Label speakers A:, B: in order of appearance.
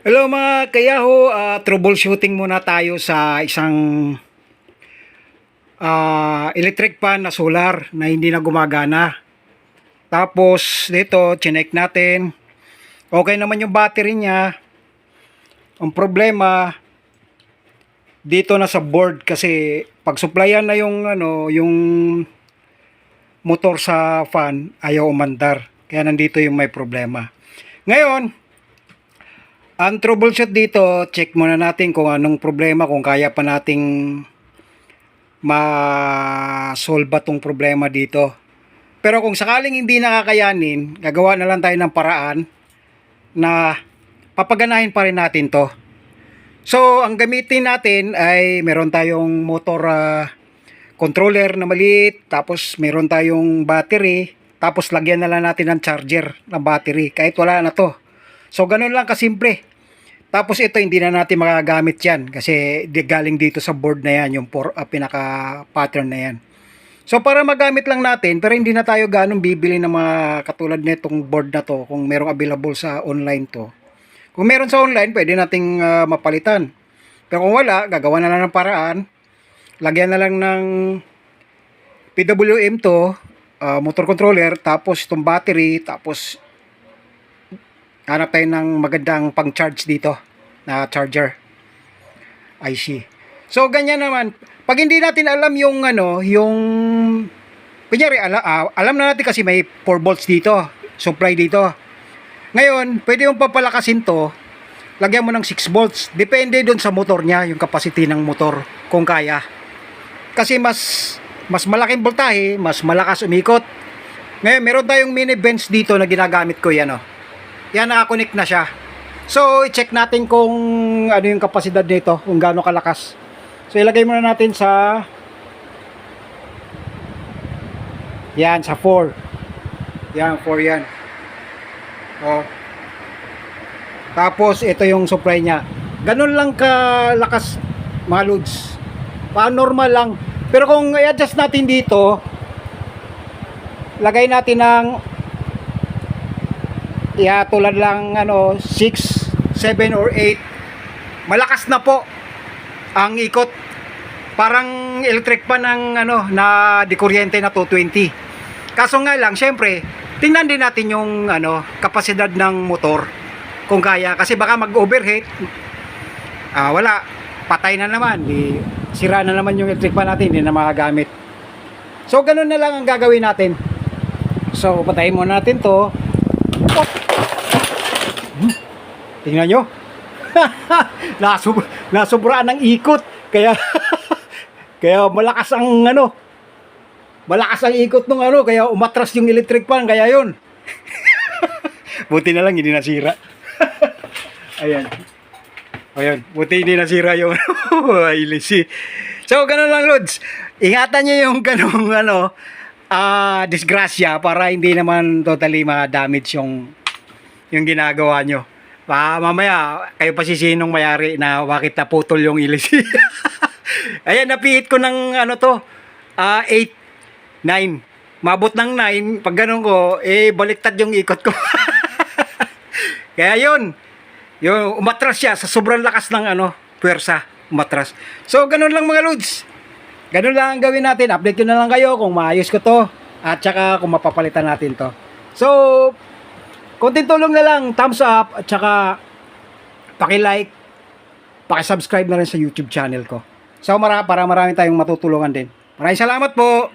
A: Hello mga kayaho, troubleshooting muna tayo sa isang electric fan na solar na hindi na gumagana. Tapos dito, chinek natin. Okay naman yung battery niya. Ang problema dito na sa board kasi pag supplyan na yung yung motor sa fan, ayaw umandar. Kaya nandito yung may problema. Ngayon, ang troubleshoot dito, check muna natin kung anong problema, kung kaya pa nating ma-solve ba tong problema dito. Pero kung sakaling hindi nakakayanin, gagawa na lang tayo ng paraan na papaganahin pa rin natin to. So, ang gamitin natin ay meron tayong motor controller na maliit, tapos meron tayong battery, tapos lagyan na lang natin ng charger ng battery kahit wala na to. So, ganun lang kasimple. Tapos ito, hindi na natin magagamit yan kasi galing dito sa board na yan, yung pinaka-pattern na yan. So, para magamit lang natin, pero hindi na tayo ganun bibili ng mga katulad nitong board na to kung merong available sa online to. Kung meron sa online, pwede nating mapalitan. Pero kung wala, gagawa na lang ng paraan. Lagyan na lang ng PWM to, motor controller, tapos itong battery, tapos hanap tayo ng magandang pang-charge dito na charger IC. So ganyan naman. Pag hindi natin alam yung yung kunyari alam na natin kasi may 4 volts dito, supply dito. Ngayon, pwede yung papalakasin to. Lagyan mo ng 6 volts. Depende doon sa motor niya, yung capacity ng motor kung kaya. Kasi mas malaking voltahe, mas malakas umikot. Ngayon, meron tayong mini bench dito na ginagamit ko yan Yan, nakakonect na siya. So, i-check natin kung ano yung kapasidad nito, kung gaano kalakas. So, ilagay muna natin sa yan, sa 4. Yan, 4 yan. Tapos, ito yung supply niya. Ganun lang kalakas, mga loads. Normal lang. Pero kung i-adjust natin dito, lagay natin ng tulad lang 6, 7 or 8, malakas na po ang ikot. Parang electric pan ng na di kuryente na 220. Kaso nga lang, syempre tingnan din natin yung kapasidad ng motor kung kaya, kasi baka mag-overheat, wala, patay na naman, sira na naman yung electric pan natin, hindi na makagamit. So ganun na lang ang gagawin natin. So patayin muna natin to. Tingnan nyo. Nasobraan ng ikot. Kaya kaya malakas ang malakas ang ikot ng kaya umatras yung electric fan, kaya yun. Buti na lang hindi nasira. Ayan. Ayan, buti hindi nasira yung ilisi. So ganun lang, Lods. Ingatan nyo yung ganung disgrasya para hindi naman totally ma-damage yung ginagawa nyo. Mamaya kayo pa sisinong mayari na bakit naputol yung ilisi. Ayan, napihit ko ng 8, 9. Mabot ng 9, pag ganun ko, baliktad yung ikot ko. Kaya yun, umatras siya sa sobrang lakas ng puwersa, umatras. So ganun lang mga loads. Ganun lang ang gawin natin. Update ko na lang kayo kung maayos ko to at saka kung mapapalitan natin to. So, konting tulong na lang, thumbs up, at saka paki-like, paki-subscribe na rin sa YouTube channel ko. So para marami tayong matutulungan din. Maraming salamat po.